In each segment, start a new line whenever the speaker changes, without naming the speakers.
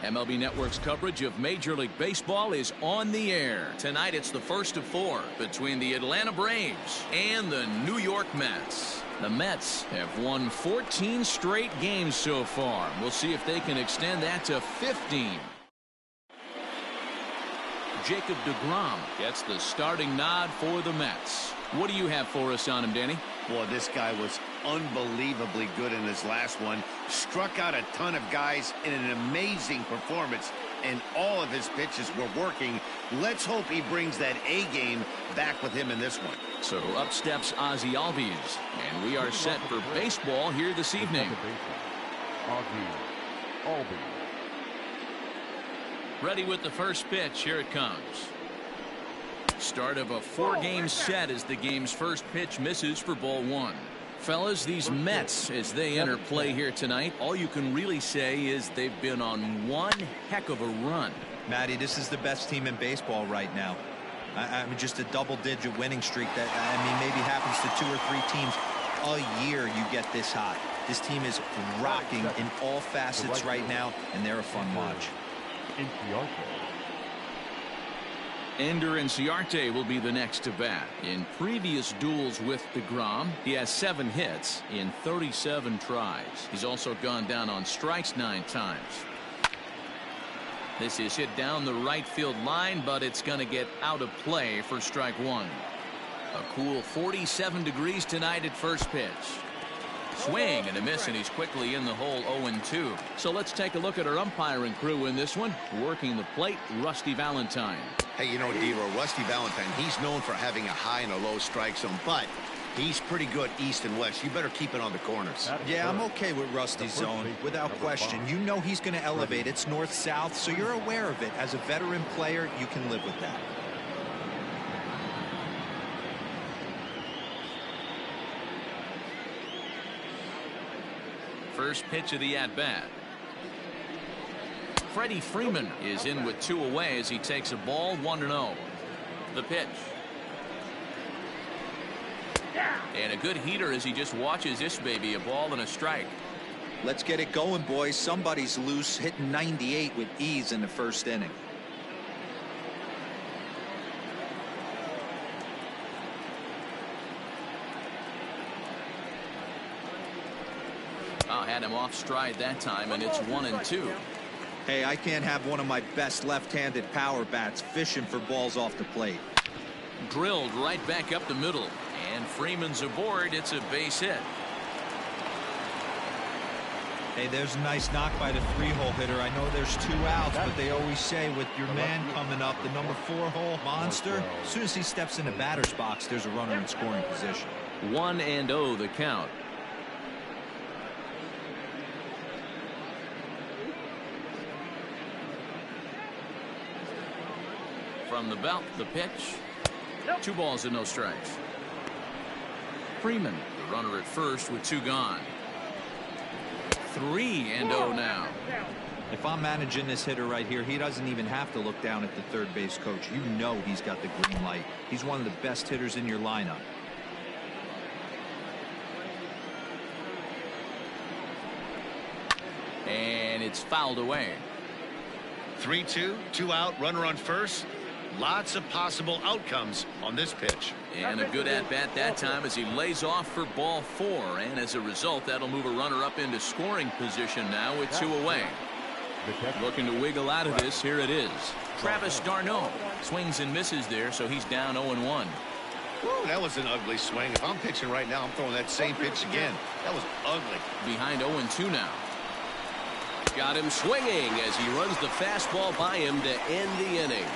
MLB Network's coverage of Major League Baseball is on the air. Tonight it's the first of 4 between the Atlanta Braves and the New York Mets. The Mets have won 14 straight games so far. We'll see if they can extend that to 15. Jacob deGrom gets the starting nod for the Mets. What do you have for us on him, Danny?
Well, this guy was unbelievably good in his last one. Struck out a ton of guys in an amazing performance, and all of his pitches were working. Let's hope he brings that A game back with him in this one.
So up steps Ozzie Albies, and we are set for baseball here this evening.
Ozzie Albies.
Ready with the first pitch. Here it comes. Start of a 4-game set as the game's first pitch misses for ball 1. Fellas, these Mets, as they enter play here tonight, all you can really say is they've been on one heck of a run.
Matty, this is the best team in baseball right now. I mean, just a double-digit winning streak that, I mean, maybe happens to 2 or 3 teams a year you get this hot. This team is rocking in all facets right now, and they're a fun watch.
Ender Inciarte will be the next to bat. In previous duels with deGrom, he has 7 hits in 37 tries. He's also gone down on strikes 9 times. This is hit down the right field line, but it's going to get out of play for strike 1. A cool 47 degrees tonight at first pitch. Swing and a miss, and he's quickly in the hole 0-2. So let's take a look at our umpiring crew in this one. Working the plate, Rusty Valentine.
Hey, you know, Dero, Rusty Valentine, he's known for having a high and a low strike zone, but he's pretty good east and west. You better keep it on the corners.
Yeah, I'm okay with Rusty's zone, without question. You know he's going to elevate. It's north-south, so you're aware of it. As a veteran player, you can live with that.
First pitch of the at-bat. Freddie Freeman is in with 2 away as he takes a ball 1-0. The pitch. And a good heater as he just watches this baby, a ball and a strike.
Let's get it going, boys. Somebody's loose, hitting 98 with ease in the first inning.
Had him off stride that time, and it's 1-2.
Hey, I can't have one of my best left-handed power bats fishing for balls off the plate.
Drilled right back up the middle, and Freeman's aboard. It's a base hit.
Hey, there's a nice knock by the 3-hole hitter. I know there's 2 outs, but they always say with your man coming up, the number 4-hole monster, as soon as he steps in the batter's box, there's a runner in scoring position.
1-0 the count. From the belt, the pitch. 2 balls and no strikes. Freeman, the runner at first with 2 gone. 3-0 now.
If I'm managing this hitter right here, he doesn't even have to look down at the third base coach. You know he's got the green light. He's one of the best hitters in your lineup.
And it's fouled away.
3-2, 2 out, runner on first. Lots of possible outcomes on this pitch.
And a good at-bat that time as he lays off for ball 4. And as a result, that'll move a runner up into scoring position now with 2 away. Looking to wiggle out of this. Here it is. Travis d'Arnaud swings and misses there, so he's down 0-1.
Woo, that was an ugly swing. If I'm pitching right now, I'm throwing that same pitch again. That was ugly.
Behind 0-2 now. Got him swinging as he runs the fastball by him to end the inning.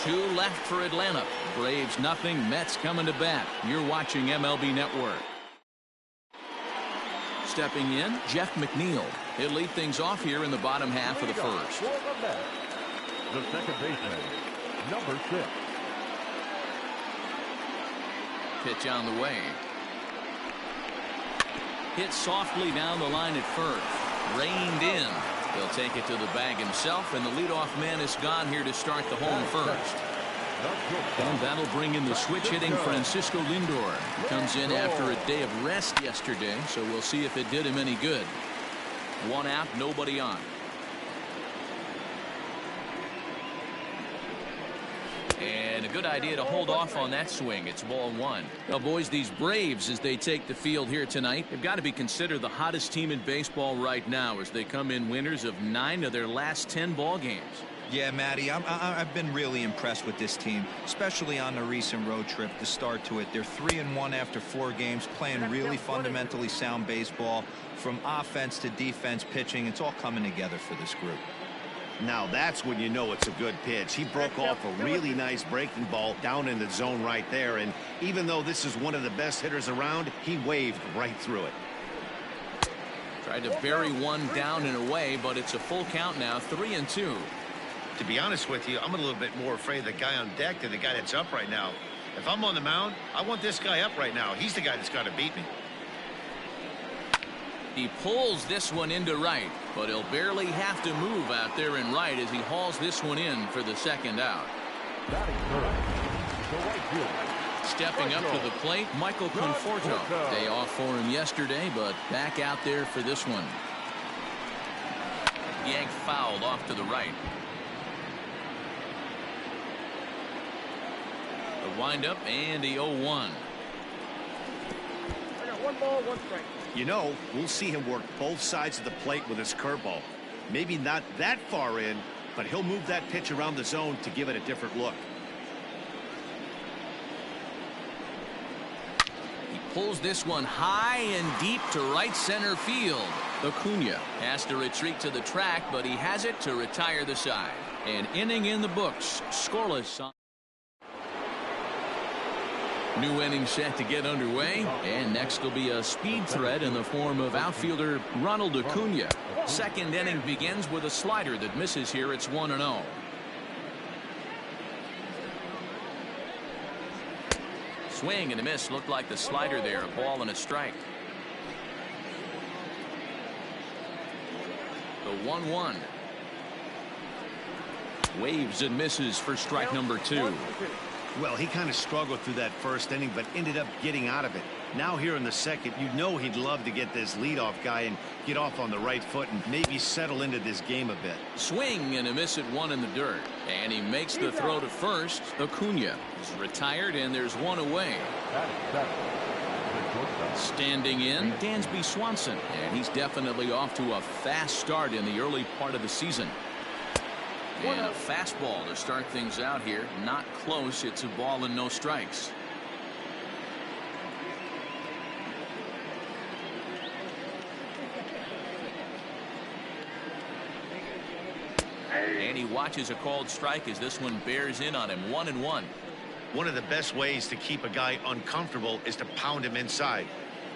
2 left for Atlanta. Braves nothing. Mets coming to bat. You're watching MLB Network. Stepping in, Jeff McNeil. He'll lead things off here in the bottom half of the first.
The second baseman, number 6.
Pitch on the way. Hit softly down the line at first. Reined in. He'll take it to the bag himself, and the leadoff man is gone here to start the home first. And that'll bring in the switch-hitting Francisco Lindor. He comes in after a day of rest yesterday, so we'll see if it did him any good. 1 out, nobody on. And a good idea to hold off on that swing. It's ball one. Now, boys, these Braves, as they take the field here tonight, have got to be considered the hottest team in baseball right now as they come in winners of 9 of their last 10 ball games.
Yeah, Matty, I've been really impressed with this team, especially on the recent road trip, the start to it. They're 3-1 after 4 games, playing really fundamentally sound baseball. From offense to defense, pitching, it's all coming together for this group.
Now that's when you know it's a good pitch. He broke off a really nice breaking ball down in the zone right there, and even though this is one of the best hitters around, he waved right through it.
Tried to bury one down and away, but it's a full count now, 3-2.
To be honest with you, I'm a little bit more afraid of the guy on deck than the guy that's up right now. If I'm on the mound, I want this guy up right now. He's the guy that's got to beat me.
He pulls this one into right, but he'll barely have to move out there in right as he hauls this one in for the second out.
Batting first, the right fielder.
Stepping up to the plate, Michael Conforto. Day off for him yesterday, but back out there for this one. Yanked fouled off to the right. The windup and the 0-1.
I got 1 ball, 1 strike.
You know, we'll see him work both sides of the plate with his curveball. Maybe not that far in, but he'll move that pitch around the zone to give it a different look.
He pulls this one high and deep to right center field. Acuna has to retreat to the track, but he has it to retire the side. An inning in the books, scoreless. New inning set to get underway, and next will be a speed threat in the form of outfielder Ronald Acuna. Second inning begins with a slider that misses here. It's 1-0. Swing and a miss. Looked like the slider there. A ball and a strike. The 1-1. Waves and misses for strike number 2.
Well, he kind of struggled through that first inning, but ended up getting out of it. Now here in the second, you know he'd love to get this leadoff guy and get off on the right foot and maybe settle into this game a bit.
Swing and a miss at 1 in the dirt. And he makes the throw to first. Acuna is retired, and there's 1 away. Standing in, Dansby Swanson. And he's definitely off to a fast start in the early part of the season. And a fastball to start things out here. Not close. It's a ball and no strikes. And he watches a called strike as this one bears in on him. 1-1.
One of the best ways to keep a guy uncomfortable is to pound him inside.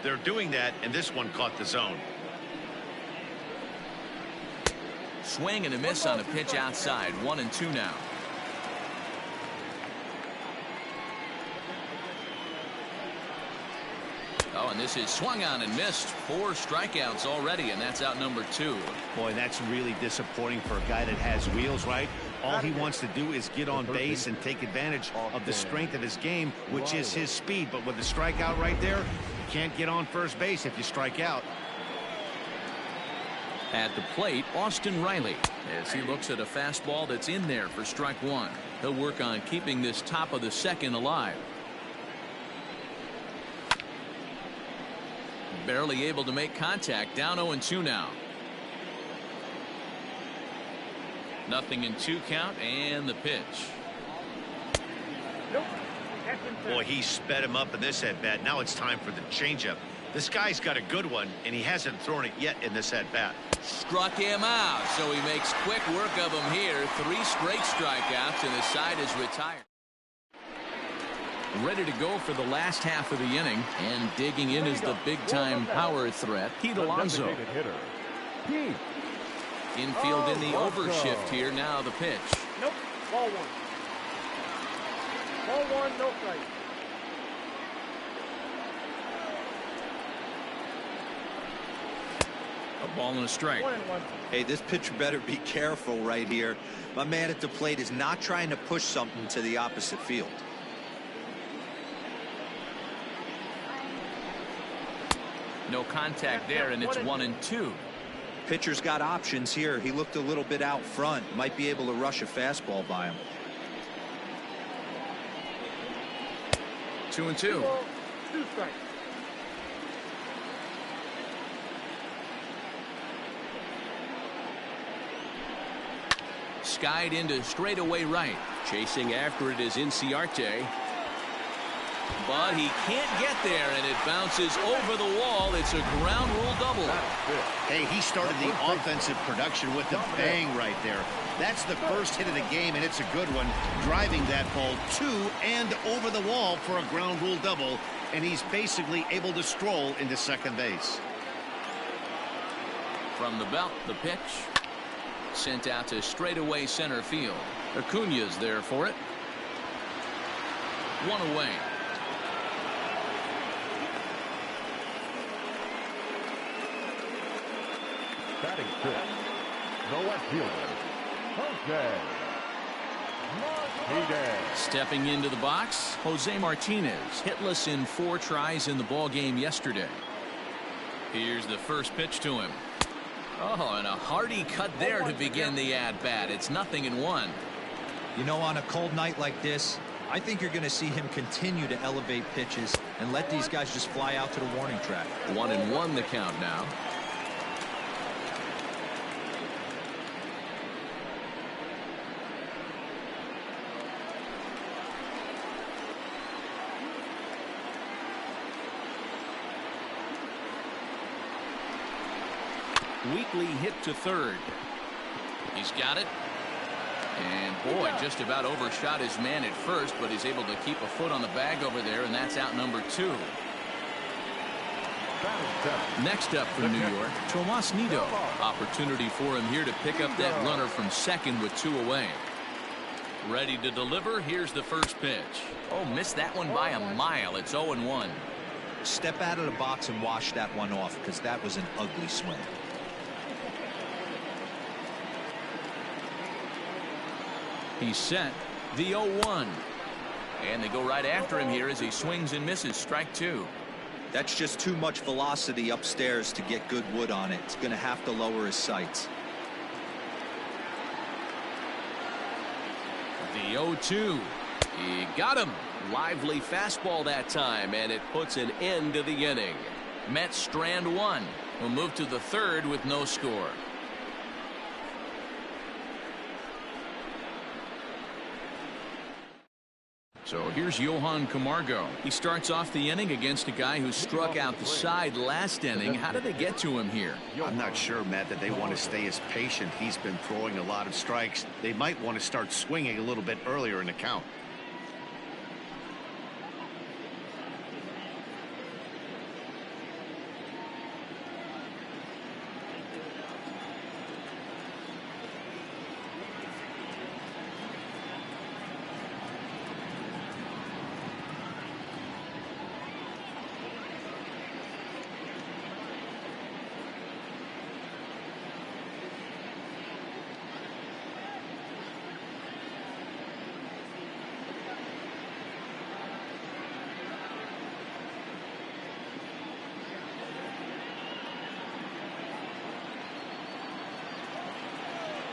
They're doing that, and this one caught the zone.
Swing and a miss on a pitch outside. 1-2 now. Oh, and this is swung on and missed. 4 strikeouts already, and that's out number 2.
Boy, that's really disappointing for a guy that has wheels, right? All he wants to do is get on base and take advantage of the strength of his game, which is his speed. But with the strikeout right there, you can't get on first base if you strike out.
At the plate, Austin Riley, as he looks at a fastball that's in there for strike 1. He'll work on keeping this top of the second alive. Barely able to make contact. Down 0-2 now. Nothing in 2 count, and the pitch.
Boy, he sped him up in this at-bat. Now it's time for the changeup. This guy's got a good one, and he hasn't thrown it yet in this at-bat.
Struck him out, so he makes quick work of him here. 3 straight strikeouts, and the side is retired. Ready to go for the last half of the inning, and digging in is the big-time power threat, Pete Alonso. Infield in the overshift here. Now the pitch.
Nope. Ball 1. Ball 1, no strike.
A ball and a strike.
1-1.
Hey, this pitcher better be careful right here. My man at the plate is not trying to push something to the opposite field.
No contact there, and it's 1-2.
Pitcher's got options here. He looked a little bit out front. Might be able to rush a fastball by him.
2-2.
2 strikes.
Skied into straightaway right.
Chasing after it is Inciarte.
But he can't get there, and it bounces over the wall. It's a ground rule double.
Hey, he started the offensive production with a bang right there. That's the first hit of the game, and it's a good one. Driving that ball to and over the wall for a ground rule double, and he's basically able to stroll into second base.
From the belt, the pitch. Sent out to straightaway center field. Acuna's there for it. 1 away.
Batting fifth, the left fielder, Jose Martinez.
Stepping into the box, Jose Martinez, hitless in 4 tries in the ball game yesterday. Here's the first pitch to him. Oh, and a hearty cut there to begin the at-bat. It's 0-1.
You know, on a cold night like this, I think you're going to see him continue to elevate pitches and let these guys just fly out to the warning track.
1-1 the count now. Weekly hit to third. He's got it. And boy, just about overshot his man at first, but he's able to keep a foot on the bag over there, and that's out number 2. Next up for New York, Tomas Nido. Opportunity for him here to pick up that runner from second with 2 away. Ready to deliver. Here's the first pitch. Oh, missed that one by a mile. It's 0-1.
Step out of the box and wash that one off, because that was an ugly swing.
He's set. The 0-1. And they go right after him here as he swings and misses. Strike 2.
That's just too much velocity upstairs to get good wood on it. It's going to have to lower his sights.
The 0-2. He got him. Lively fastball that time, and it puts an end to the inning. Mets strand 1. We'll move to the third with no score. So here's Johan Camargo. He starts off the inning against a guy who struck out the side last inning. How did they get to him here?
I'm not sure, Matt, that they want to stay as patient. He's been throwing a lot of strikes. They might want to start swinging a little bit earlier in the count.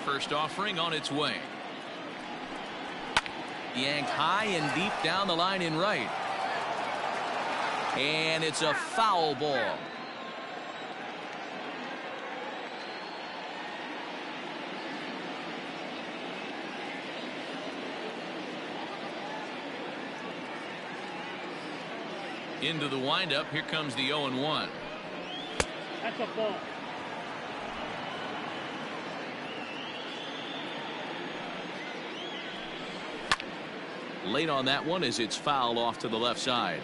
First offering on its way. Yanked high and deep down the line in right. And it's a foul ball. Into the windup. Here comes the 0-1.
That's a ball.
Late on that one as it's fouled off to the left side.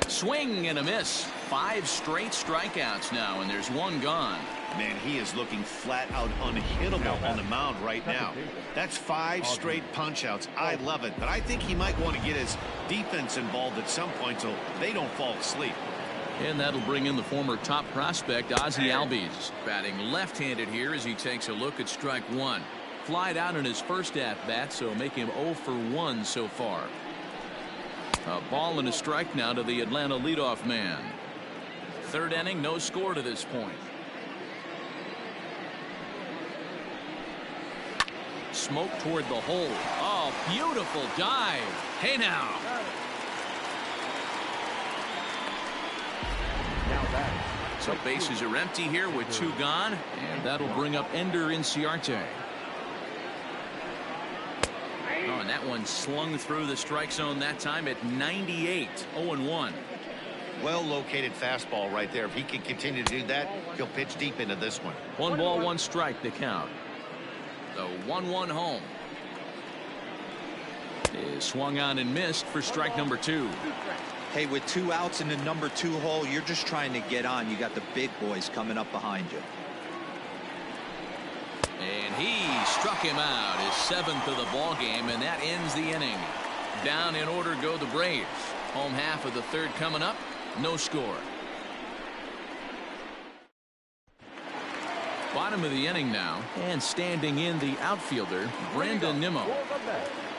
Swing and a miss. 5 straight strikeouts now, and there's 1 gone.
Man, he is looking flat out unhittable on the mound right now. That's 5 straight punch outs. I love it, but I think he might want to get his defense involved at some point so they don't fall asleep.
And that'll bring in the former top prospect Ozzie Albies, batting left-handed here as he takes a look at strike 1. Flied out in his first at-bat, so make him 0 for 1 so far. A ball and a strike now to the Atlanta leadoff man. Third inning, no score to this point. smoke toward the hole. Oh, beautiful dive. Hey now. So bases are empty here with 2 gone, and that'll bring up Ender Inciarte. Oh, and that one slung through the strike zone that time at 98. 0-1.
Well located fastball right there. If he can continue to do that, he'll pitch deep into this one.
1 ball, 1 strike, the count. The 1-1 home is swung on and missed for strike number 2.
Hey, with 2 outs in the number 2 hole, you're just trying to get on. You got the big boys coming up behind you.
And he struck him out, his 7th of the ball game, and that ends the inning. Down in order go the Braves. Home half of the 3rd coming up. No score. Bottom of the inning now, and standing in the outfielder, Brandon Nimmo.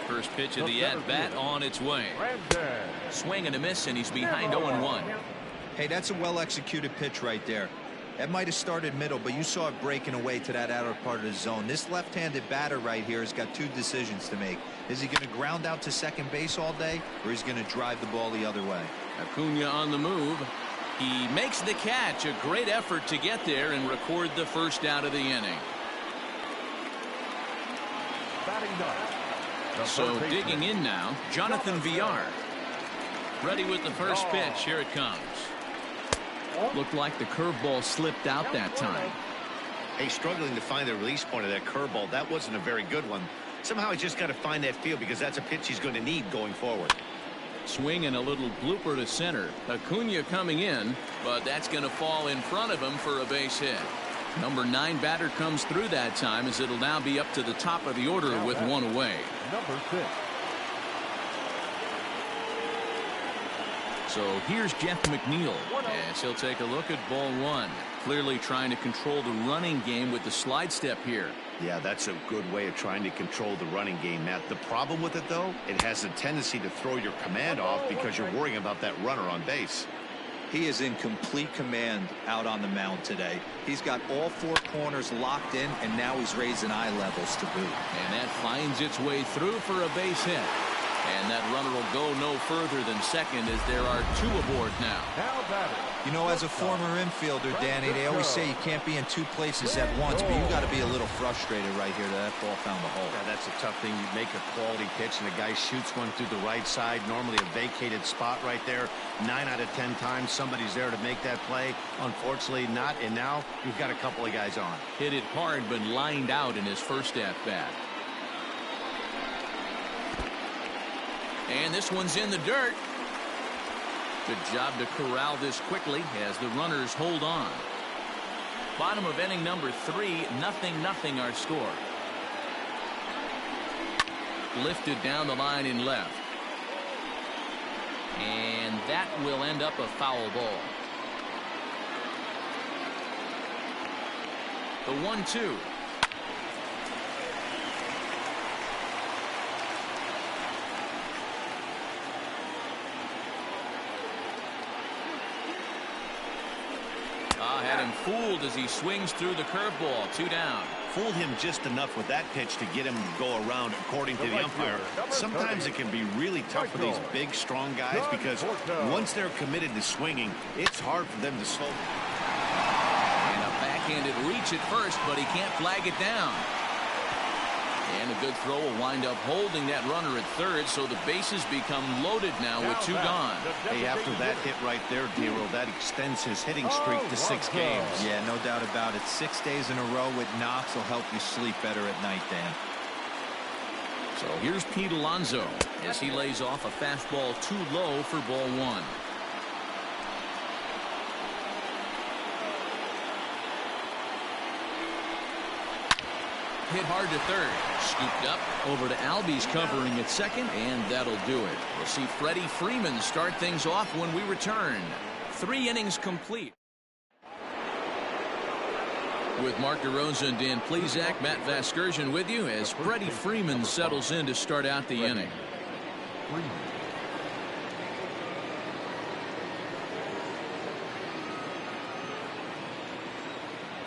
First pitch of the at-bat on its way. Swing and a miss, and he's behind 0-1.
Hey, that's a well-executed pitch right there. That might have started middle, but you saw it breaking away to that outer part of the zone. This left-handed batter right here has got 2 decisions to make. Is he going to ground out to second base all day, or is he going to drive the ball the other way?
Acuna on the move. He makes the catch. A great effort to get there and record the first out of the inning. So digging in now, Jonathan Villar. Ready with the first pitch. Here it comes. Looked like the curveball slipped out that time.
Hey, struggling to find the release point of that curveball. That wasn't a very good one. Somehow he's just got to find that feel, because that's a pitch he's going to need going forward.
Swing and a little blooper to center. Acuna coming in, but that's going to fall in front of him for a base hit. Number 9 batter comes through that time, as it'll now be up to the top of the order with 1 away.
Number 6.
So here's Jeff McNeil as he'll take a look at ball 1. Clearly trying to control the running game with the slide step here.
Yeah, that's a good way of trying to control the running game, Matt. The problem with it, though, it has a tendency to throw your command off because you're worrying about that runner on base.
He is in complete command out on the mound today. He's got all 4 corners locked in, and now he's raising eye levels to boot.
And that finds its way through for a base hit. And that runner will go no further than second, as there are 2 aboard now.
You know, as a former infielder, Danny, they always say you can't be in 2 places at once, but you got to be a little frustrated right here that ball found the hole.
Yeah, that's a tough thing. You make a quality pitch and a guy shoots one through the right side, normally a vacated spot right there. 9 out of 10 times somebody's there to make that play. Unfortunately not, and now you've got a couple of guys on.
Hit it hard, but lined out in his first at bat. And this one's in the dirt. Good job to corral this quickly as the runners hold on. Bottom of inning number 3, 0-0 our score. Lifted down the line in left. And that will end up a foul ball. The 1-2. Had him fooled as he swings through the curveball. 2 down.
Fooled him just enough with that pitch to get him to go around, according to the umpire. Sometimes it can be really tough for these big, strong guys, because once they're committed to swinging, it's hard for them to slow.
And a backhanded reach at first, but he can't flag it down. And a good throw will wind up holding that runner at third, so the bases become loaded now with 2 gone.
Hey, after that hit right there, Dero, that extends his hitting streak to 6 games.
Yeah, no doubt about it. 6 days in a row with knocks will help you sleep better at night, Dan.
So here's Pete Alonso as he lays off a fastball too low for ball 1. Hit hard to third. Scooped up over to Albies covering at second, and that'll do it. We'll see Freddie Freeman start things off when we return. 3 innings complete. With Mark DeRosa and Dan Plesac, Matt Vasgersian with you as Freddie Freeman settles in to start out the inning.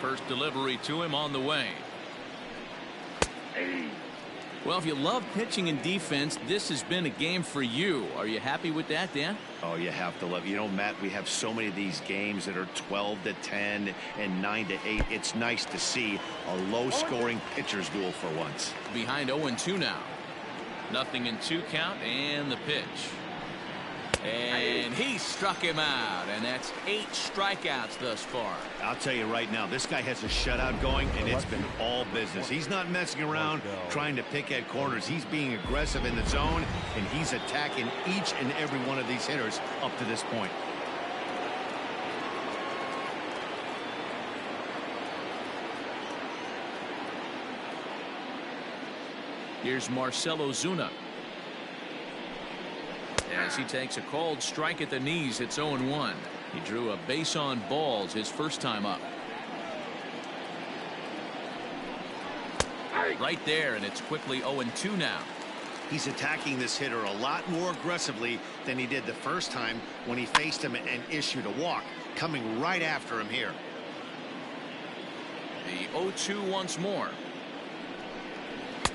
First delivery to him on the way. Well, if you love pitching and defense, this has been a game for you. Are you happy with that, Dan?
Oh, you have to love. You know, Matt, we have so many of these games that are 12-10 and 9-8. It's nice to see a low-scoring pitcher's duel for once.
Behind 0-2 now. 0-2 count, and the pitch. And he struck him out, and that's 8 strikeouts thus far.
I'll tell you right now, this guy has a shutout going, and it's been all business. He's not messing around trying to pick at corners. He's being aggressive in the zone, and he's attacking each and every one of these hitters up to this point.
Here's Marcell Ozuna. As he takes a called strike at the knees, it's 0-1. He drew a base on balls his first time up. Right there, and it's quickly 0-2 now.
He's attacking this hitter a lot more aggressively than he did the first time when he faced him and issued a walk, coming right after him here.
The 0-2 once more.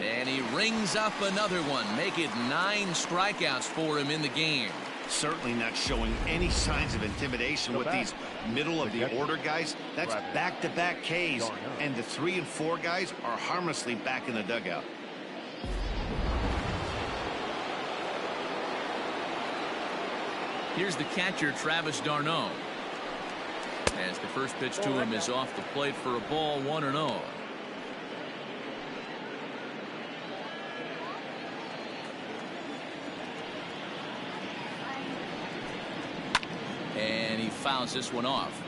And he rings up another one, make it 9 strikeouts for him in the game.
Certainly not showing any signs of intimidation with these middle of the order guys. That's back-to-back Ks, and the 3 and 4 guys are harmlessly back in the dugout.
Here's the catcher, Travis d'Arnaud. As the first pitch to him is off the plate for a ball, 1-0. And he fouls this one off.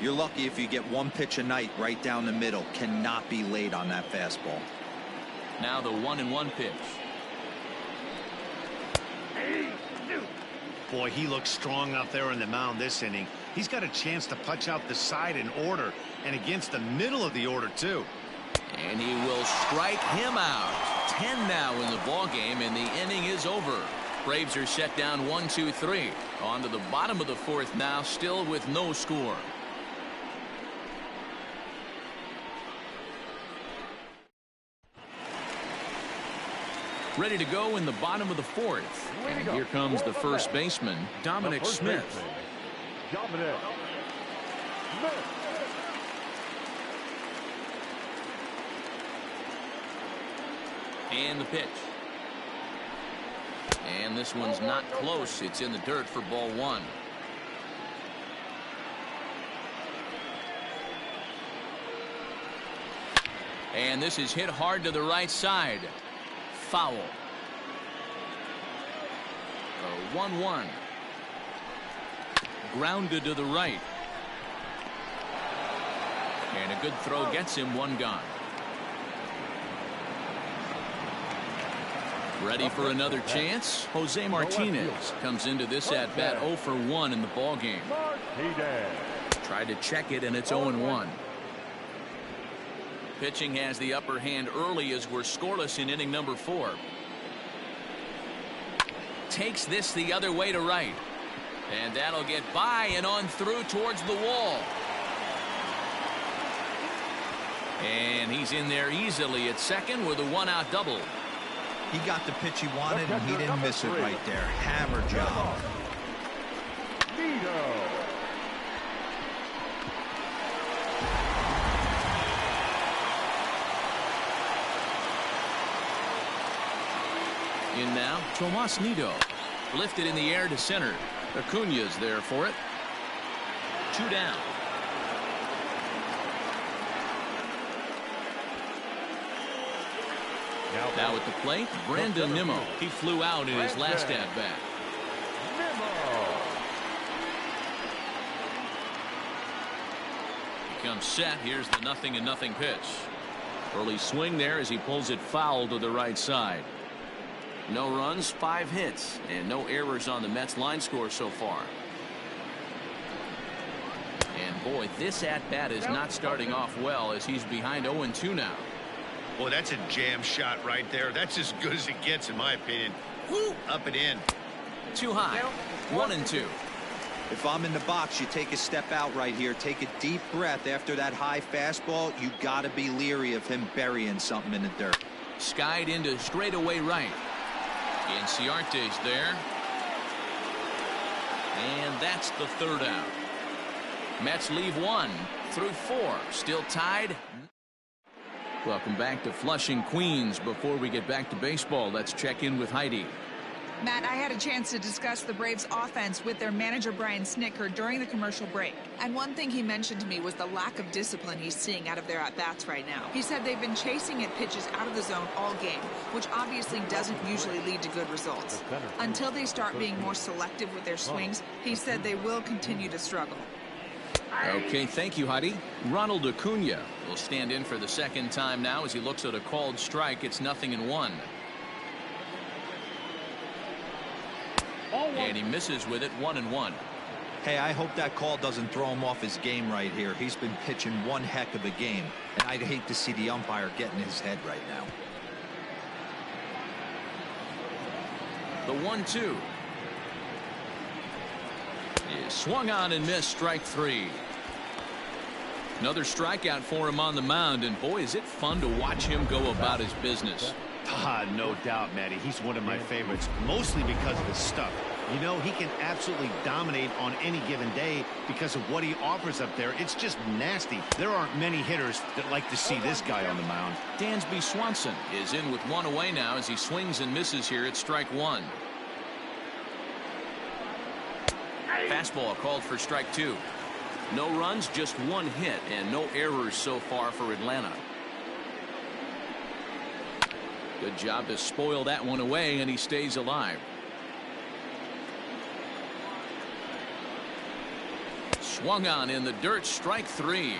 You're lucky if you get one pitch a night right down the middle. Cannot be late on that fastball.
Now the 1-1 pitch.
Boy, he looks strong out there in the mound this inning. He's got a chance to punch out the side in order and against the middle of the order too.
And he will strike him out. 10 now in the ball game, and the inning is over. Braves are set down 1-2-3. On to the bottom of the 4th now, still with no score. Ready to go in the bottom of the 4th. And here comes the first baseman, Dominic Smith.
Dominic Smith.
And the pitch. And this one's not close. It's in the dirt for ball 1. And this is hit hard to the right side. Foul. 1-1. Grounded to the right. And a good throw gets him, 1 gone. Ready for another chance? Jose Martinez comes into this at bat 0 for 1 in the ball game. Tried to check it, and it's 0-1. Pitching has the upper hand early as we're scoreless in inning number 4. Takes this the other way to right. And that'll get by and on through towards the wall. And he's in there easily at second with a 1-out double.
He got the pitch he wanted, and he didn't miss it right there. Hammer job.
In now, Tomas Nido. Lifted in the air to center. Acuña's there for it. 2 down. Now at the plate, Brandon Nimmo. He flew out in his last at-bat. He comes set. Here's the 0-0 pitch. Early swing there as he pulls it foul to the right side. No runs, 5 hits, and no errors on the Mets line score so far. And boy, this at-bat is not starting off well as he's behind 0-2 now.
Well, that's a jam shot right there. That's as good as it gets, in my opinion. Woo! Up and in.
Too high. 1-2.
If I'm in the box, you take a step out right here. Take a deep breath after that high fastball. You got to be leery of him burying something in the dirt.
Skied into straightaway right. Inciarte's there. And that's the third out. Mets leave 1 through 4. Still tied. Welcome back to Flushing, Queens. Before we get back to baseball, let's check in with Heidi.
Matt, I had a chance to discuss the Braves offense with their manager Brian Snitker during the commercial break. And one thing he mentioned to me was the lack of discipline he's seeing out of their at-bats right now. He said they've been chasing at pitches out of the zone all game, which obviously doesn't usually lead to good results. Until they start being more selective with their swings, he said they will continue to struggle.
Okay, thank you, Heidi. Ronald Acuna will stand in for the second time now as he looks at a called strike. It's 0-1. And he misses with it, 1-1.
Hey, I hope that call doesn't throw him off his game right here. He's been pitching one heck of a game, and I'd hate to see the umpire get in his head right now.
The 1-2 is swung on and missed, strike 3. Another strikeout for him on the mound, and boy, is it fun to watch him go about his business.
No doubt, Matty. He's one of my favorites, mostly because of his stuff. You know, he can absolutely dominate on any given day because of what he offers up there. It's just nasty. There aren't many hitters that like to see this guy on the mound.
Dansby Swanson is in with 1 away now as he swings and misses here at strike 1. Fastball called for strike 2. No runs, just 1 hit, and no errors so far for Atlanta. Good job to spoil that one away, and he stays alive. Swung on in the dirt, strike 3.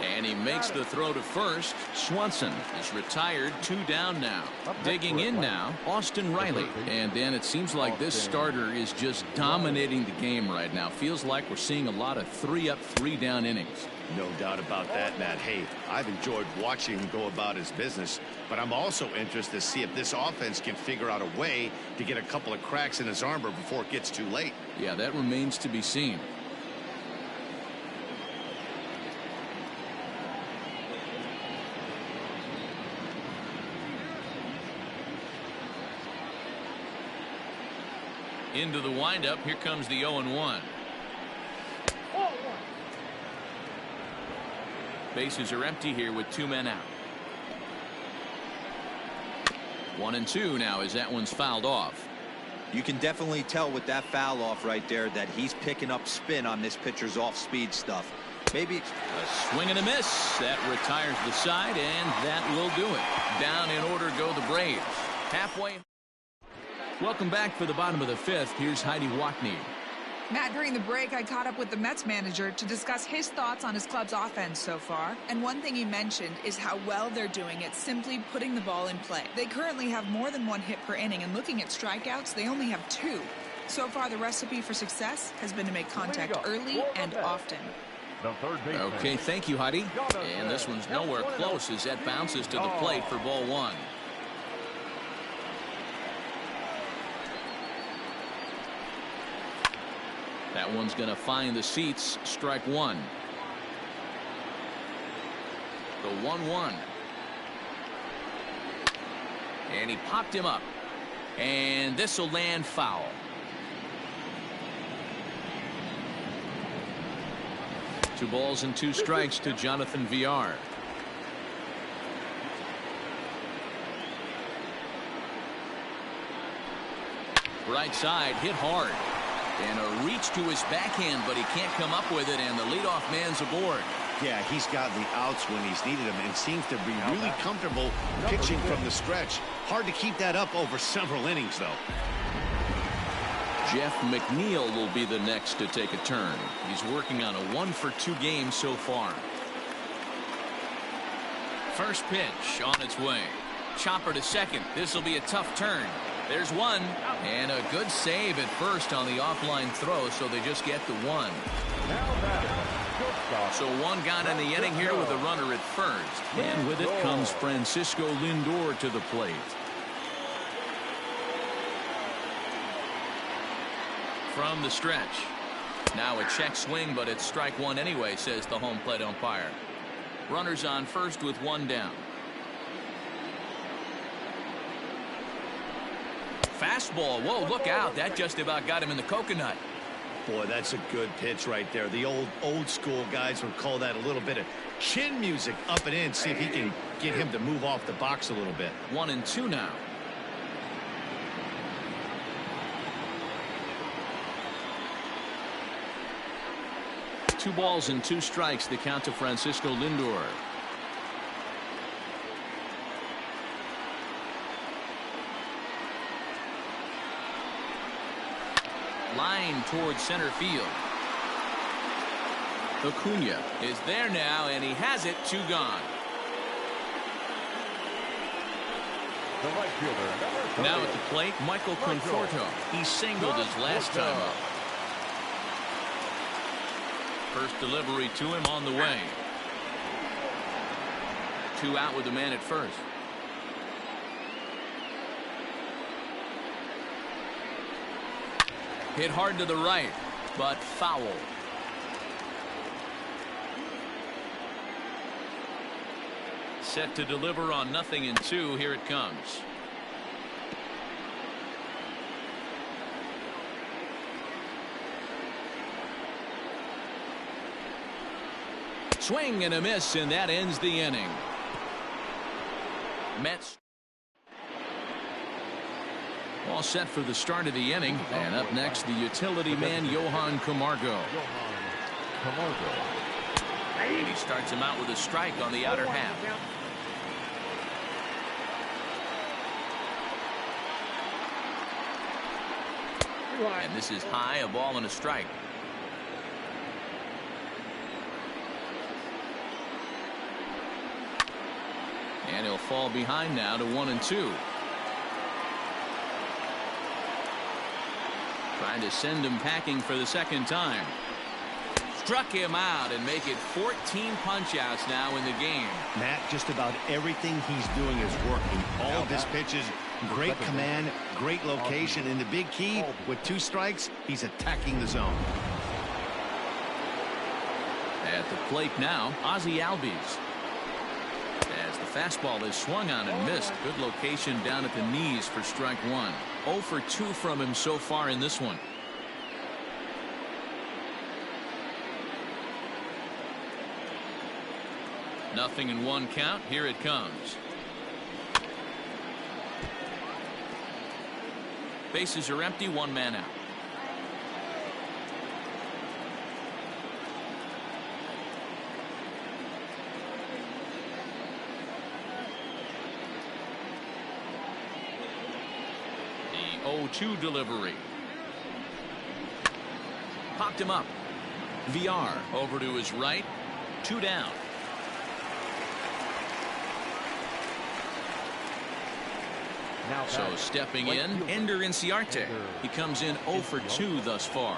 And he makes the throw to first. Swanson is retired, 2 down now. Digging in now, Austin Riley. And Dan, it seems like this starter is just dominating the game right now. Feels like we're seeing a lot of 3-up, 3-down innings.
No doubt about that, Matt. Hey, I've enjoyed watching him go about his business, but I'm also interested to see if this offense can figure out a way to get a couple of cracks in his armor before it gets too late.
Yeah, that remains to be seen. Into the windup. Here comes the 0-1. Bases are empty here with 2 men out. 1-2 now as that one's fouled off.
You can definitely tell with that foul off right there that he's picking up spin on this pitcher's off-speed stuff. Maybe
a swing and a miss. That retires the side, and that will do it. Down in order go the Braves. Halfway. Welcome back for the bottom of the 5th. Here's Heidi Watney.
Matt, during the break, I caught up with the Mets manager to discuss his thoughts on his club's offense so far. And one thing he mentioned is how well they're doing at simply putting the ball in play. They currently have more than 1 hit per inning, and looking at strikeouts, they only have 2. So far, the recipe for success has been to make contact early and often.
Okay, thank you, Heidi. And this one's nowhere close as that bounces to the plate for ball 1. That one's going to find the seats. Strike 1. The 1-1. And he popped him up. And this will land foul. Two balls and 2 strikes to Jonathan Villar. Right side, hit hard. And a reach to his backhand, but he can't come up with it, and the leadoff man's aboard.
Yeah, he's gotten the outs when he's needed them and seems to be really comfortable pitching from the stretch. Hard to keep that up over several innings, though.
Jeff McNeil will be the next to take a turn. He's working on a 1-for-2 game so far. First pitch on its way. Chopper to second. This will be a tough turn. There's one, and a good save at first on the offline throw, so they just get the 1. So 1 gone in the inning here with a runner at first. And with it comes Francisco Lindor to the plate. From the stretch. Now a check swing, but it's strike 1 anyway, says the home plate umpire. Runners on first with 1 down. Fastball. Whoa, look out. That just about got him in the coconut.
Boy, that's a good pitch right there. The old school guys would call that a little bit of chin music up and in. See if he can get him to move off the box a little bit.
1-2 now. Two balls and two strikes, the count to Francisco Lindor. Line towards center field. Acuna is there now, and he has it. 2 gone.
The right fielder, number 30.
Now at the plate, Michael Conforto. He singled his last time up. First delivery to him on the way. 2 out with the man at first. Hit hard to the right, but foul. Set to deliver on 0-2. Here it comes. Swing and a miss, and that ends the inning. Mets all set for the start of the inning, and up next, the utility man Johan Camargo. And he starts him out with a strike on the outer half. And this is high, a ball and a strike. And he'll fall behind now to 1-2. Trying to send him packing for the second time. Struck him out and make it 14 punch-outs now in the game.
Matt, just about everything he's doing is working. All of his pitches, great command, great location, and the big key, with 2 strikes, he's attacking the zone.
At the plate now, Ozzie Albies. As the fastball is swung on and missed. Good location down at the knees for strike 1. 0 for 2 from him so far in this one. Nothing in 1 count. Here it comes. Bases are empty. 1 man out. The 0-2 delivery. Popped him up. VR over to his right. 2 down. So stepping in, Ender Inciarte. He comes in 0 for 2 thus far.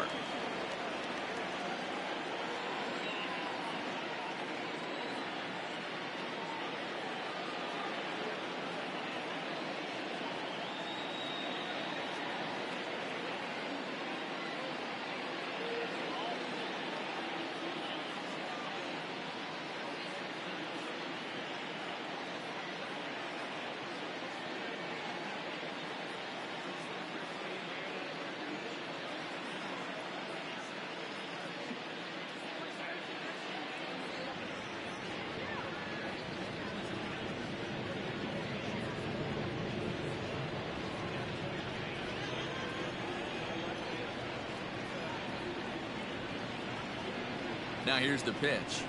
Now here's the pitch.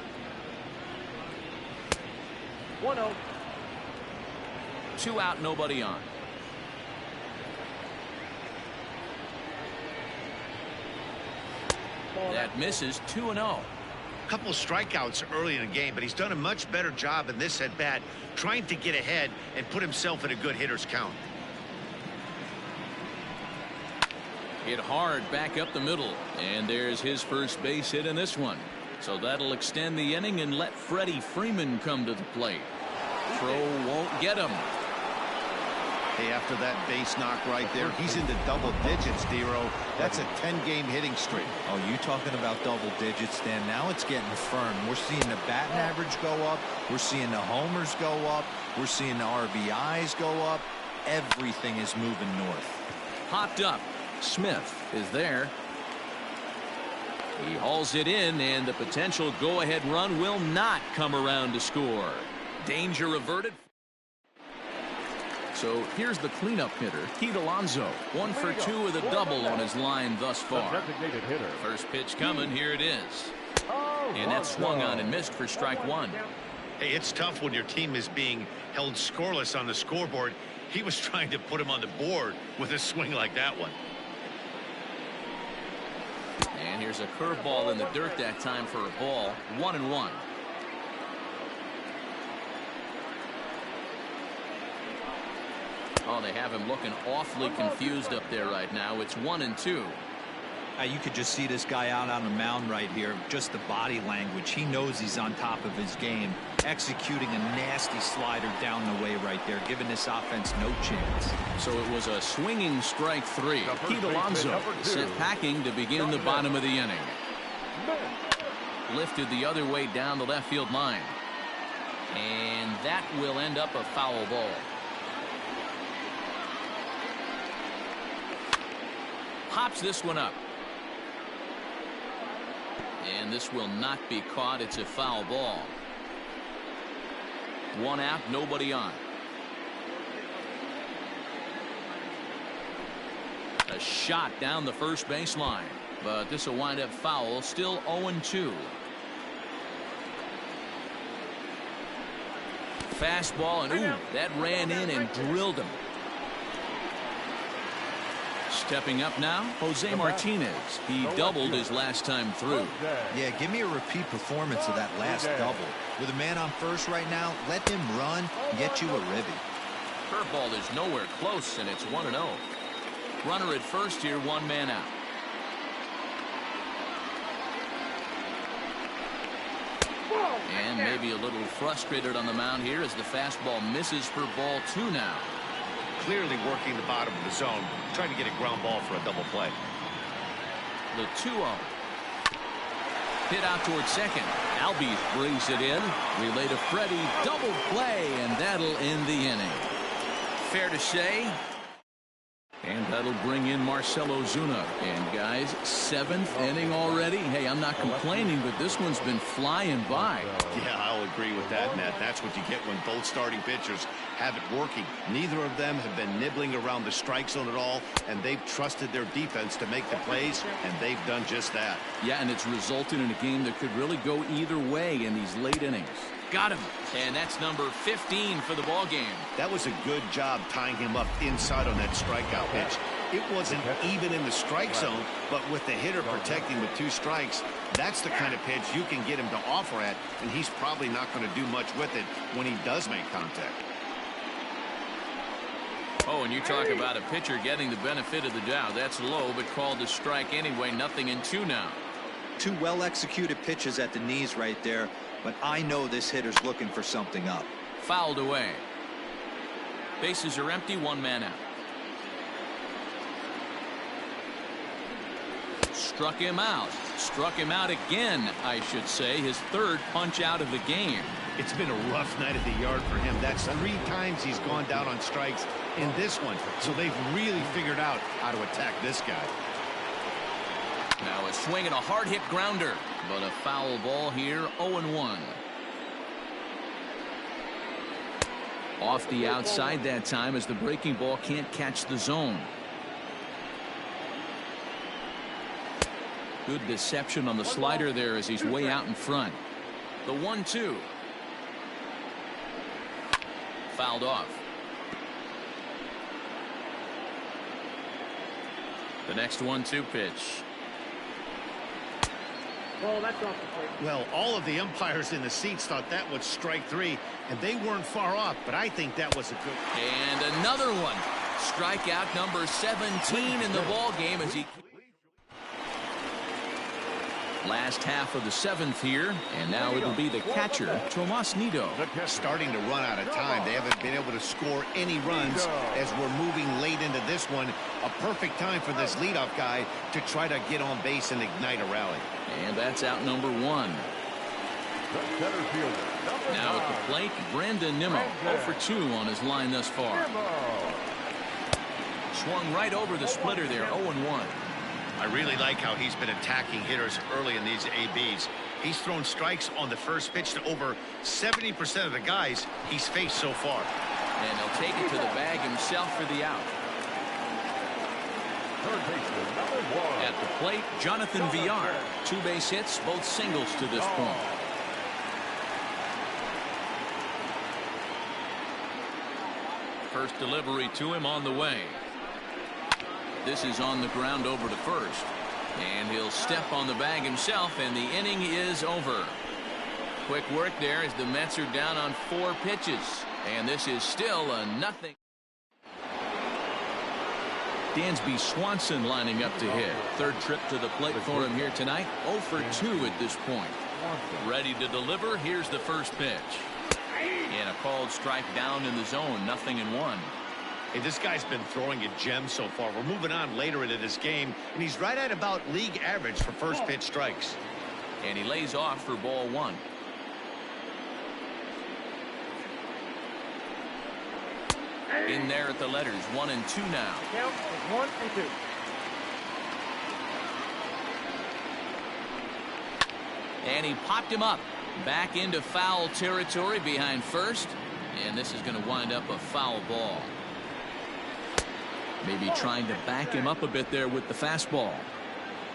1-0.
2 out, nobody on. That misses. 2-0.
Couple strikeouts early in the game, but he's done a much better job in this at bat, trying to get ahead and put himself in a good hitter's count.
Hit hard back up the middle, and there's his first base hit in this one. So that'll extend the inning and let Freddie Freeman come to the plate. Throw won't get him.
Hey, after that base knock right there, he's into double digits, Dero. That's a 10-game hitting streak.
Oh, you talking about double digits, Dan? Now it's getting firm. We're seeing the batting average go up. We're seeing the homers go up. We're seeing the RBIs go up. Everything is moving north.
Popped up. Smith is there. He hauls it in, and the potential go-ahead run will not come around to score. Danger averted. So here's the cleanup hitter, Pete Alonso. 1 for 2 with a double on his line thus far.
Designated hitter.
First pitch coming. Here it is. And that's swung on and missed for strike 1.
Hey, it's tough when your team is being held scoreless on the scoreboard. He was trying to put him on the board with a swing like that one.
And here's a curveball in the dirt that time for a ball. 1-1. Oh, they have him looking awfully confused up there right now. It's 1-2.
You could just see this guy out on the mound right here. Just the body language. He knows he's on top of his game. Executing a nasty slider down the way right there, giving this offense no chance.
So it was a swinging strike 3. Pete Alonso sent packing to begin the bottom of the inning. Lifted the other way down the left field line. And that will end up a foul ball. Pops this one up. And this will not be caught. It's a foul ball. 1 out, nobody on. A shot down the first baseline, but this will wind up foul. Still 0-2. Fastball, and ooh, that ran in and drilled him. Stepping up now, Jose Martinez. He doubled his last time through.
Yeah, give me a repeat performance of that last double. With a man on first right now, let him run and get you a ribby.
Curveball is nowhere close, and it's 1-0. Runner at first here, 1 man out. And maybe a little frustrated on the mound here as the fastball misses for ball 2 now.
Clearly working the bottom of the zone, trying to get a ground ball for a double play.
The 2-0. Hit out towards second. Albies brings it in. Relay to Freddie. Double play, and that'll end the inning. Fair to say. And that'll bring in Marcell Ozuna. And guys, 7th inning already. Hey, I'm not complaining, but this one's been flying by.
Yeah, I'll agree with that, Matt. That's what you get when both starting pitchers have it working. Neither of them have been nibbling around the strike zone at all, and they've trusted their defense to make the plays, and they've done just that.
Yeah, and it's resulted in a game that could really go either way in these late innings. Got him. And that's number 15 for the ball game.
That was a good job tying him up inside on that strikeout pitch. It wasn't even in the strike zone, but with the hitter protecting with 2 strikes, that's the kind of pitch you can get him to offer at, and he's probably not going to do much with it when he does make contact.
Oh, and you talk about a pitcher getting the benefit of the doubt. That's low, but called a strike anyway. 0-2 now.
2 well-executed pitches at the knees right there, but I know this hitter's looking for something up.
Fouled away. Bases are empty, 1 man out. Struck him out. Struck him out again, I should say. His 3rd punch out of the game.
It's been a rough night at the yard for him. That's 3 times he's gone down on strikes in this one. So they've really figured out how to attack this guy.
Now a swing and a hard hit grounder, but a foul ball here. 0-1. Off the outside that time as the breaking ball can't catch the zone. Good deception on the slider there as he's way out in front. The 1-2. Fouled off. The next 1-2 pitch.
Well, that's off the plate.
Well, all of the umpires in the seats thought that was strike 3, and they weren't far off, but I think that was a good.
And another one. Strikeout number 17 in the ball game as he. Last half of the 7th here, and now it'll be the catcher, Tomas Nido.
Starting to run out of time. They haven't been able to score any runs as we're moving late into this one. A perfect time for this leadoff guy to try to get on base and ignite a rally.
And that's out number 1. Now at the plate, Brandon Nimmo. 0 for 2 on his line thus far. Swung right over the splitter there, 0-1.
I really like how he's been attacking hitters early in these ABs. He's thrown strikes on the first pitch to over 70% of the guys he's faced so far.
And he'll take it to the bag himself for the out.
Third baseman, number 1.
At the plate, Jonathan Villar. 2 base hits, both singles to this point. First delivery to him on the way. This is on the ground over to first. And he'll step on the bag himself, and the inning is over. Quick work there as the Mets are down on 4 pitches. And this is still a nothing. Dansby Swanson lining up to hit. Third trip to the plate for him here tonight. 0 for 2 at this point. Ready to deliver. Here's the first pitch. And a called strike down in the zone. 0-1.
Hey, this guy's been throwing a gem so far. We're moving on later into this game, and he's right at about league average for first pitch strikes.
And he lays off for ball 1. In there at the letters, 1 and 2 now.
Count is 1 and 2.
And he popped him up. Back into foul territory behind first. And this is going to wind up a foul ball. Maybe trying to back him up a bit there with the fastball.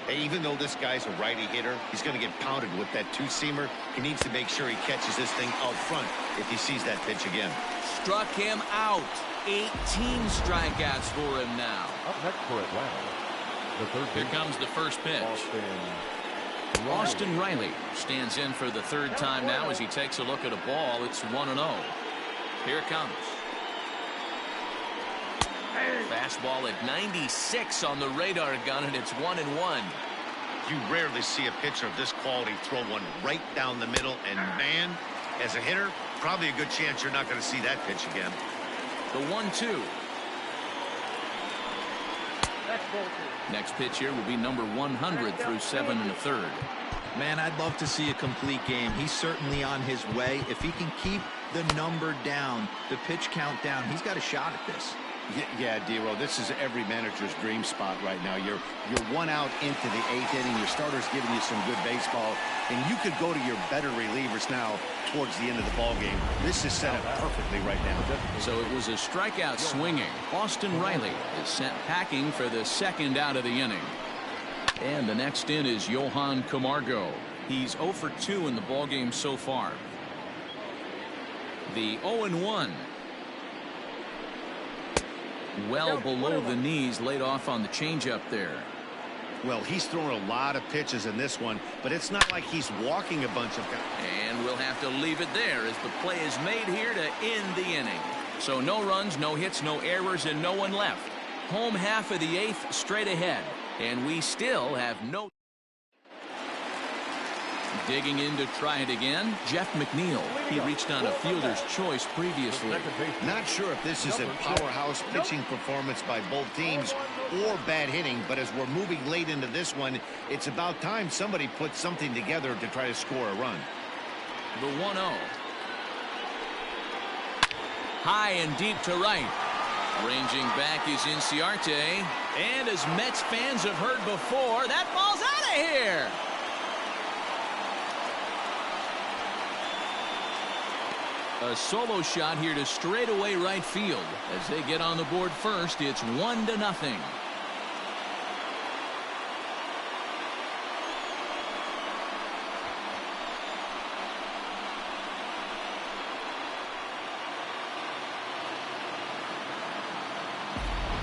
Hey, even though this guy's a righty hitter, he's going to get pounded with that two-seamer. He needs to make sure he catches this thing out front if he sees that pitch again.
Struck him out. 18 strikeouts for him now.
Up next for Atlanta, the third
Here
baseman,
comes the first pitch.
Austin Riley.
Austin Riley stands in for the third time now as he takes a look at a ball. It's 1-0. Here it comes. Fastball at 96 on the radar gun, and it's 1-1.
You rarely see a pitcher of this quality throw one right down the middle, and man, as a hitter, probably a good chance you're not going to see that pitch again.
The 1-2.
That's ball 2.
Next pitch here will be number 100 through 7 1/3.
Man, I'd love to see a complete game. He's certainly on his way. If he can keep the number down, the pitch count down, he's got a shot at this.
Yeah, D-Row, this is every manager's dream spot right now. You're 1 out into the 8th inning. Your starter's giving you some good baseball, and you could go to your better relievers now towards the end of the ball game. This is set up perfectly right now.
So it was a strikeout swinging. Austin Riley is sent packing for the second out of the inning. And the next in is Johan Camargo. He's 0 for 2 in the ball game so far. The 0-1. Well below the knees, laid off on the changeup there.
Well, he's thrown a lot of pitches in this one, but it's not like he's walking a bunch of guys.
And we'll have to leave it there as the play is made here to end the inning. So no runs, no hits, no errors, and no one left. Home half of the 8th straight ahead. And we still have no. Digging in to try it again, Jeff McNeil. He reached on a fielder's choice previously.
Not sure if this is a powerhouse pitching performance by both teams or bad hitting, but as we're moving late into this one, it's about time somebody put something together to try to score a run.
The 1-0. High and deep to right. Ranging back is Inciarte. And as Mets fans have heard before, that ball's out of here. A solo shot here to straightaway right field. As they get on the board first, it's 1-0.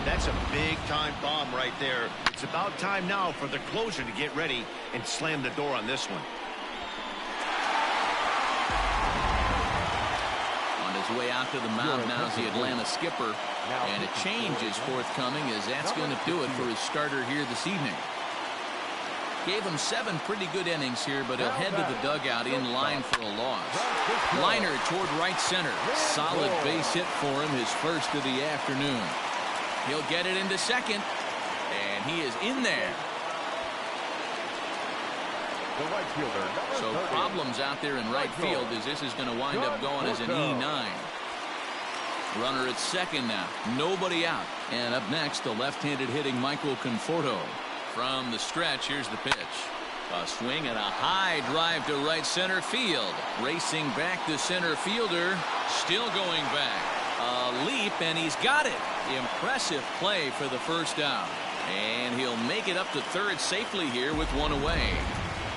That's a big-time bomb right there. It's about time now for the closer to get ready and slam the door on this one.
On his way out to the mound now is the Atlanta skipper. And a change is forthcoming as that's going to do it for his starter here this evening. Gave him 7 pretty good innings here, but he'll head to the dugout in line for a loss. Liner toward right center. Solid base hit for him, his first of the afternoon. He'll get it into second, and he is in there. So
So, 30.
problems out there in right field as this is going to wind up going as an E9. Runner at second now. Nobody out. And up next, the left-handed hitting Michael Conforto. From the stretch, here's the pitch. A swing and a high drive to right center field. Racing back the center fielder. Still going back. A leap, and he's got it. Impressive play for the first out. And he'll make it up to third safely here with one away.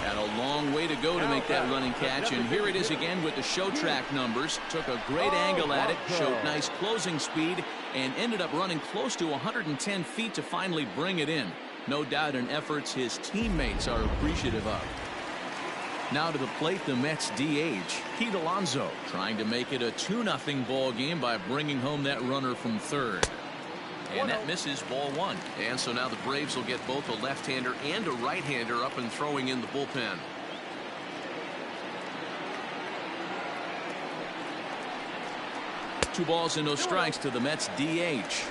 Had a long way to go to make that running catch, and here it is again with the show track numbers. Took a great angle at it, showed nice closing speed, and ended up running close to 110 feet to finally bring it in. No doubt in efforts his teammates are appreciative of. Now to the plate, the Mets DH, Pete Alonso, trying to make it a 2-0 ball game by bringing home that runner from third. And that misses, ball one. And so now the Braves will get both a left-hander and a right-hander up and throwing in the bullpen. Two balls and no strikes to the Mets DH.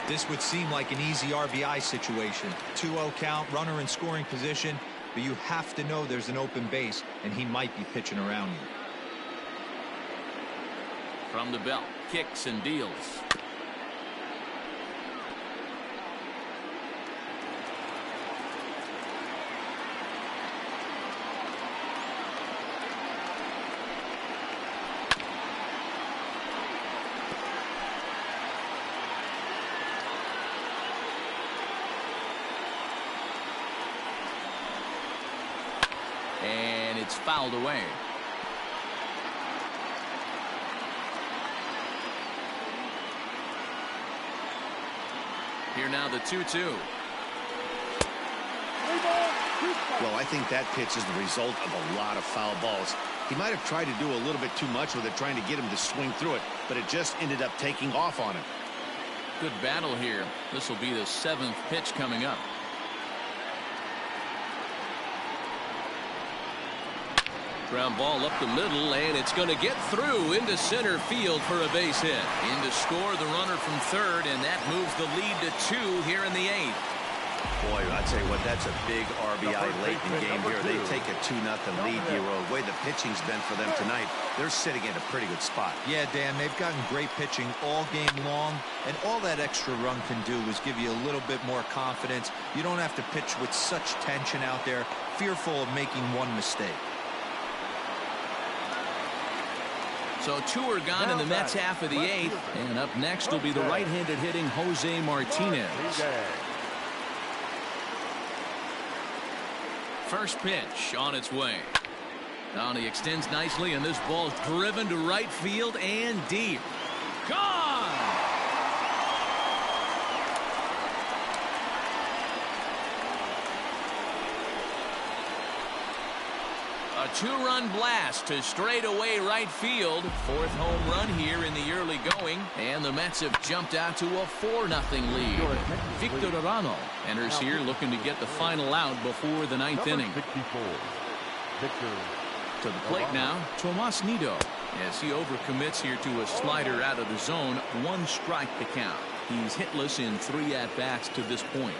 This would seem like an easy RBI situation. 2-0 count, runner in scoring position, but you have to know there's an open base, and he might be pitching around you.
From the belt, kicks and deals. And it's fouled away. Here now the 2-2.
Well, I think that pitch is the result of a lot of foul balls. He might have tried to do a little bit too much with it, trying to get him to swing through it, but it just ended up taking off on him.
Good battle here. This will be the 7th pitch coming up. Ground ball up the middle, and it's going to get through into center field for a base hit. In to score the runner from third, and that moves the lead to 2 here in the 8th.
Boy, I'll tell you what, that's a big RBI late in the game here. They take a 2-0 lead here. The way the pitching's been for them tonight, they're sitting in a pretty good spot.
Yeah, Dan, they've gotten great pitching all game long, and all that extra run can do is give you a little bit more confidence. You don't have to pitch with such tension out there, fearful of making one mistake.
So 2 are gone in the Mets half of the 8th, and up next will be the right-handed hitting Jose Martinez. First pitch on its way. Now he extends nicely, and this ball's driven to right field and deep. Gone! A 2-run blast to straightaway right field. 4th home run here in the early going, and the Mets have jumped out to a 4-0 lead. Victor Arano enters here looking to get the final out before the 9th inning. To the plate now, Tomas Nido, as he overcommits here to a slider out of the zone. 1 strike to count. He's hitless in 3 at-bats to this point.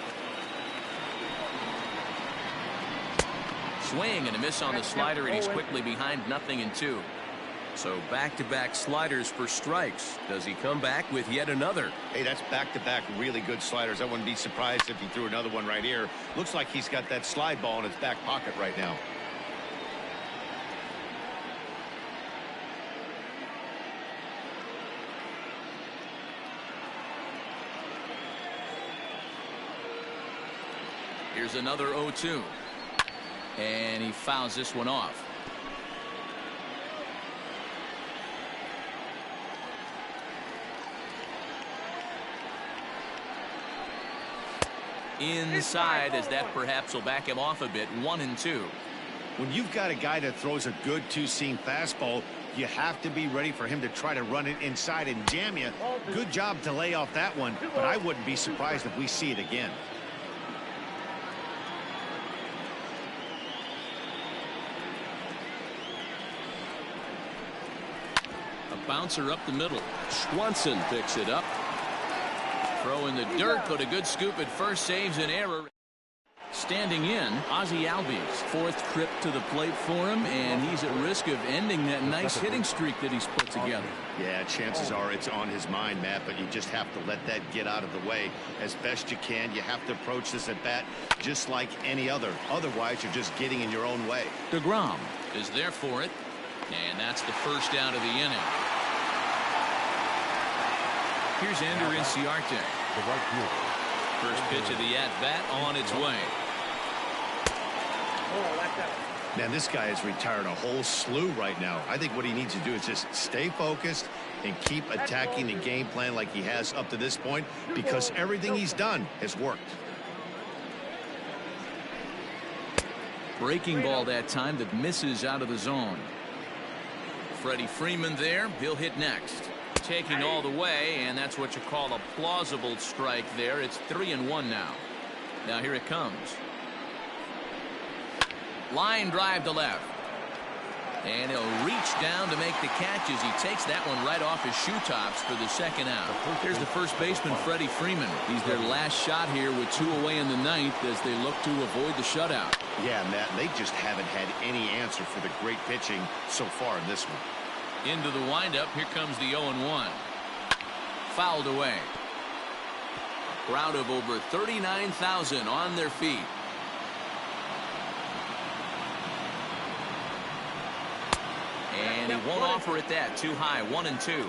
Swing and a miss on the slider, and he's quickly behind 0-2. So back-to-back sliders for strikes. Does he come back with yet another?
Hey, that's back-to-back really good sliders. I wouldn't be surprised if he threw another one right here. Looks like he's got that slide ball in his back pocket right now.
Here's another 0-2. And he fouls this one off. Inside, as that perhaps will back him off a bit. 1-2.
When you've got a guy that throws a good two-seam fastball, you have to be ready for him to try to run it inside and jam you. Good job to lay off that one, but I wouldn't be surprised if we see it again.
Bouncer up the middle. Swanson picks it up. Throw in the dirt, but a good scoop at first saves an error. Standing in, Ozzie Albies. Fourth trip to the plate for him, and he's at risk of ending that nice hitting streak that he's put together.
Yeah, chances are it's on his mind, Matt, but you just have to let that get out of the way as best you can. You have to approach this at bat just like any other. Otherwise, you're just getting in your own way.
DeGrom is there for it, and that's the first out of the inning. Here's Ender Inciarte.
The right fielder.
First pitch of the at-bat on its way.
Oh, that's out.
Man, this guy has retired a whole slew right now. I think what he needs to do is just stay focused and keep attacking the game plan like he has up to this point, because everything he's done has worked.
Breaking ball that time that misses out of the zone. Freddie Freeman there. He'll hit next. Taking all the way, and that's what you call a plausible strike there. It's 3-1 now. Now here it comes. Line drive to left. And he'll reach down to make the catch as he takes that one right off his shoe tops for the second out. Here's the first baseman, Freddie Freeman. He's their last shot here with 2 away in the ninth as they look to avoid the shutout.
Yeah, Matt, they just haven't had any answer for the great pitching so far in this one.
Into the windup. Here comes the 0-1. Fouled away. A crowd of over 39,000 on their feet. And he won't offer it that. Too high. 1-2.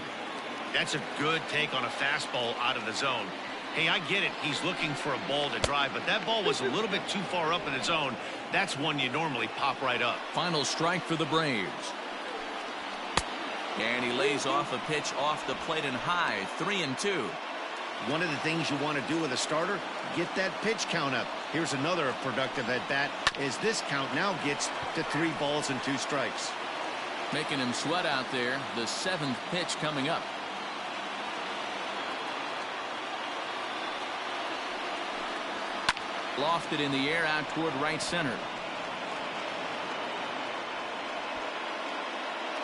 That's a good take on a fastball out of the zone. Hey, I get it. He's looking for a ball to drive, but that ball was a little bit too far up in the zone. That's one you normally pop right up.
Final strike for the Braves. And he lays off a pitch off the plate and high. 3-2.
One of the things you want to do with a starter, get that pitch count up. Here's another productive at bat as this count now gets to 3 balls and 2 strikes.
Making him sweat out there. The 7th pitch coming up. Lofted in the air out toward right center.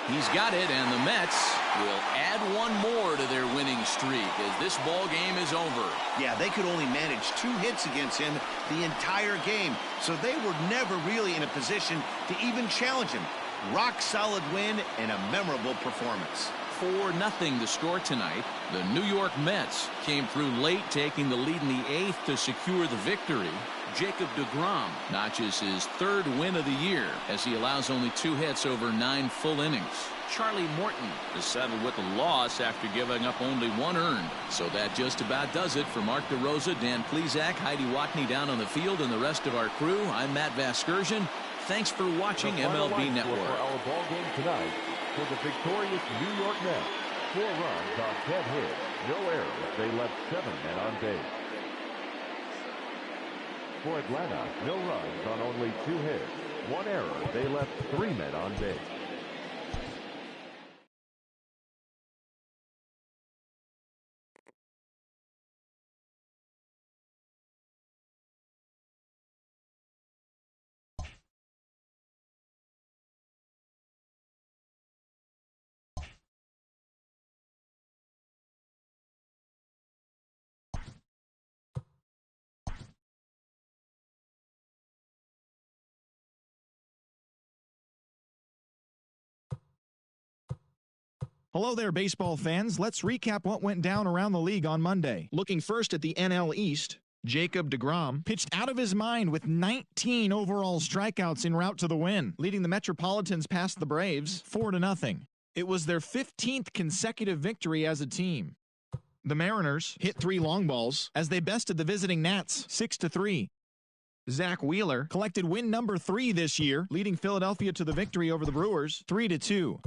He's got it, and the Mets will add one more to their winning streak as this ball game is over.
Yeah, they could only manage 2 hits against him the entire game, so they were never really in a position to even challenge him. Rock solid win and a memorable performance.
4-0 the score tonight. The New York Mets came through late, taking the lead in the 8th to secure the victory. Jacob deGrom notches his 3rd win of the year as he allows only 2 hits over 9 full innings. Charlie Morton is settled with a loss after giving up only 1 earned. So that just about does it. For Mark DeRosa, Dan Plesac, Heidi Watney down on the field, and the rest of our crew, I'm Matt Vasgersian. Thanks for watching MLB Network.
For our ball game tonight, for the victorious New York Mets, 4 runs on 10 hits, no errors. They left 7 men on base. For Atlanta, no runs on only 2 hits, 1 error. They left 3 men on base.
Hello there, baseball fans. Let's recap what went down around the league on Monday. Looking first at the NL East, Jacob deGrom pitched out of his mind with 19 overall strikeouts en route to the win, leading the Metropolitans past the Braves 4-0. It was their 15th consecutive victory as a team. The Mariners hit 3 long balls as they bested the visiting Nats 6-3. Zach Wheeler collected win number 3 this year, leading Philadelphia to the victory over the Brewers 3-2.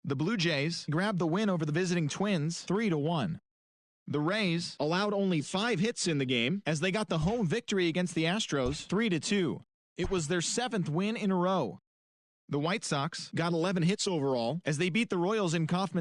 The Blue Jays grabbed the win over the visiting Twins 3-1. The Rays allowed only 5 hits in the game as they got the home victory against the Astros 3-2. It was their 7th win in a row. The White Sox got 11 hits overall as they beat the Royals in Kauffman